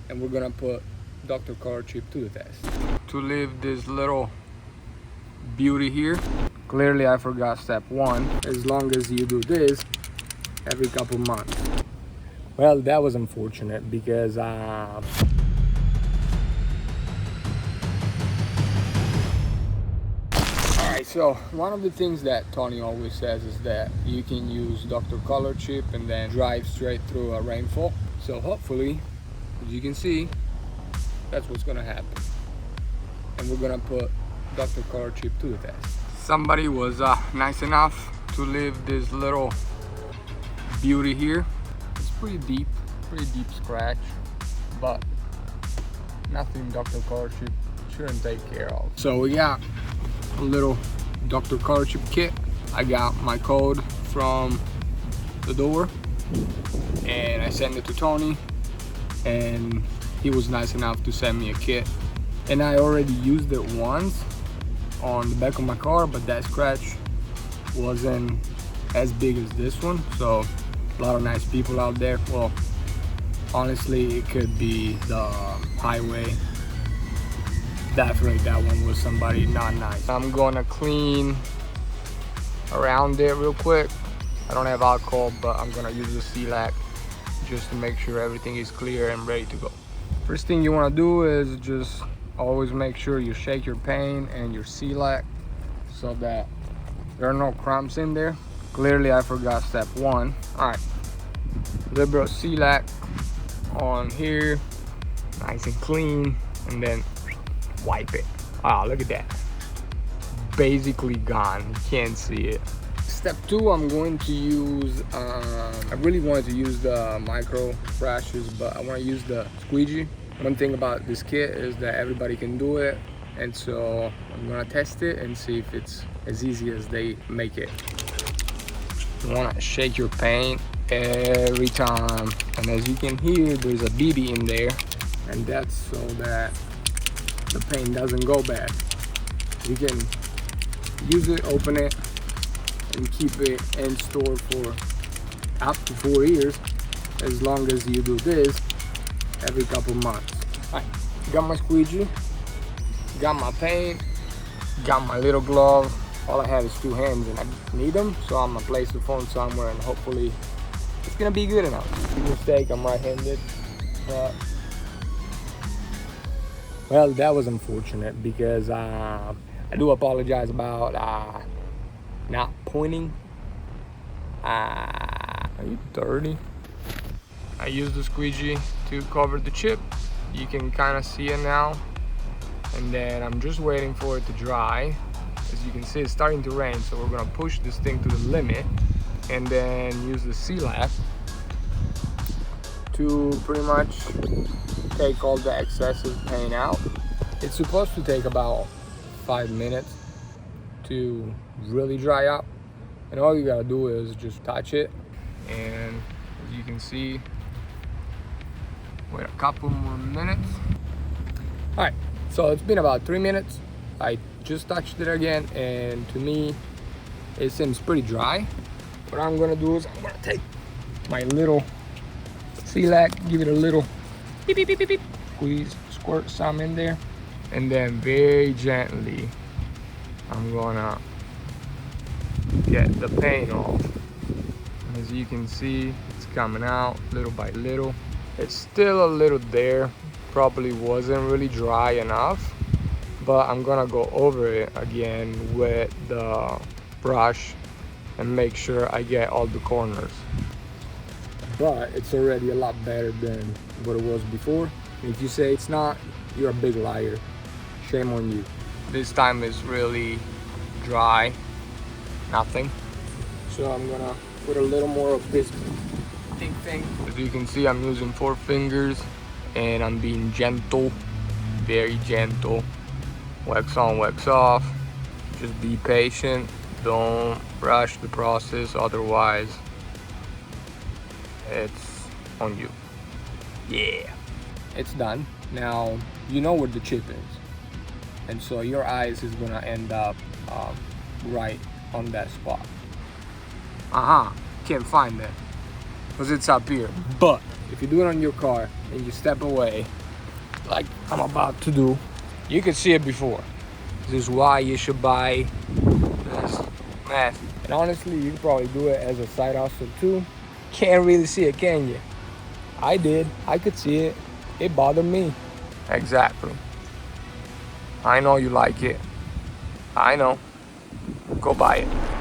and we're gonna put Dr. ColorChip to the test. To leave this little beauty here, clearly I forgot step one. As long as you do this every couple months. Well, that was unfortunate because Alright, so one of the things that Tony always says is that you can use Dr. ColorChip and then drive straight through a rainfall. So hopefully, as you can see, that's what's gonna happen. And we're gonna put Dr. ColorChip to the test. Somebody was nice enough to leave this little beauty here. It's pretty deep scratch, but nothing Dr. ColorChip shouldn't take care of. So we got a little Dr. ColorChip kit. I got my code from the door and I sent it to Tony, and he was nice enough to send me a kit. And I already used it once on the back of my car, but that scratch wasn't as big as this one. So a lot of nice people out there. Well, honestly, it could be the highway. Definitely that one was somebody not nice. I'm gonna clean around it real quick. I don't have alcohol, but I'm gonna use the shellac just to make sure everything is clear and ready to go. First thing you wanna do is just always make sure you shake your paint and your shellac so that there are no crumbs in there. Clearly I forgot step one. Alright, liberal shellac on here, nice and clean, and then wipe it. Wow, look at that. Basically gone, you can't see it. Step two, I'm going to use, I really wanted to use the micro brushes, but I want to use the squeegee. One thing about this kit is that everybody can do it, and so I'm gonna test it and see if it's as easy as they make it. You wanna shake your paint every time, and as you can hear, there's a BB in there, and that's so that the paint doesn't go bad. You can use it, open it, and keep it in store for up to 4 years, as long as you do this every couple months. Alright, got my squeegee, got my paint, got my little glove. All I have is 2 hands and I need them, so I'm gonna place the phone somewhere and hopefully it's gonna be good enough. Big mistake, I'm right-handed, but well, that was unfortunate because I do apologize about not pointing. Are you dirty? I used the squeegee to cover the chip. You can kind of see it now. And then I'm just waiting for it to dry. As you can see, it's starting to rain, so we're gonna push this thing to the limit and then use the shellac to pretty much take all the excessive paint out. It's supposed to take about 5 minutes to really dry up, and all you gotta do is just touch it, and as you can see, wait a couple more minutes. All right, so it's been about 3 minutes. I just touched it again, and to me it seems pretty dry. What I'm gonna do is I'm gonna take my little shellac, give it a little beep, beep, beep, beep, beep. Squeeze, squirt some in there, and then very gently I'm gonna get the paint off. As you can see, it's coming out little by little. It's still a little there, probably wasn't really dry enough, but I'm gonna go over it again with the brush and make sure I get all the corners. But it's already a lot better than what it was before. If you say it's not, you're a big liar. Shame on you. This time is really dry, nothing. So I'm gonna put a little more of this big thing. As you can see, I'm using 4 fingers and I'm being gentle, very gentle. Wax on, wax off. Just be patient. Don't rush the process, otherwise it's on you. Yeah, it's done. Now you know where the chip is, and so your eyes is gonna end up right on that spot. Can't find it. because it's up here. But if you do it on your car and you step away, like I'm about to do, you can see it before. This is why you should buy this mask. And honestly, you can probably do it as a side hustle too. Can't really see it, can you? I did. I could see it. It bothered me. Exactly. I know you like it. I know. Go buy it.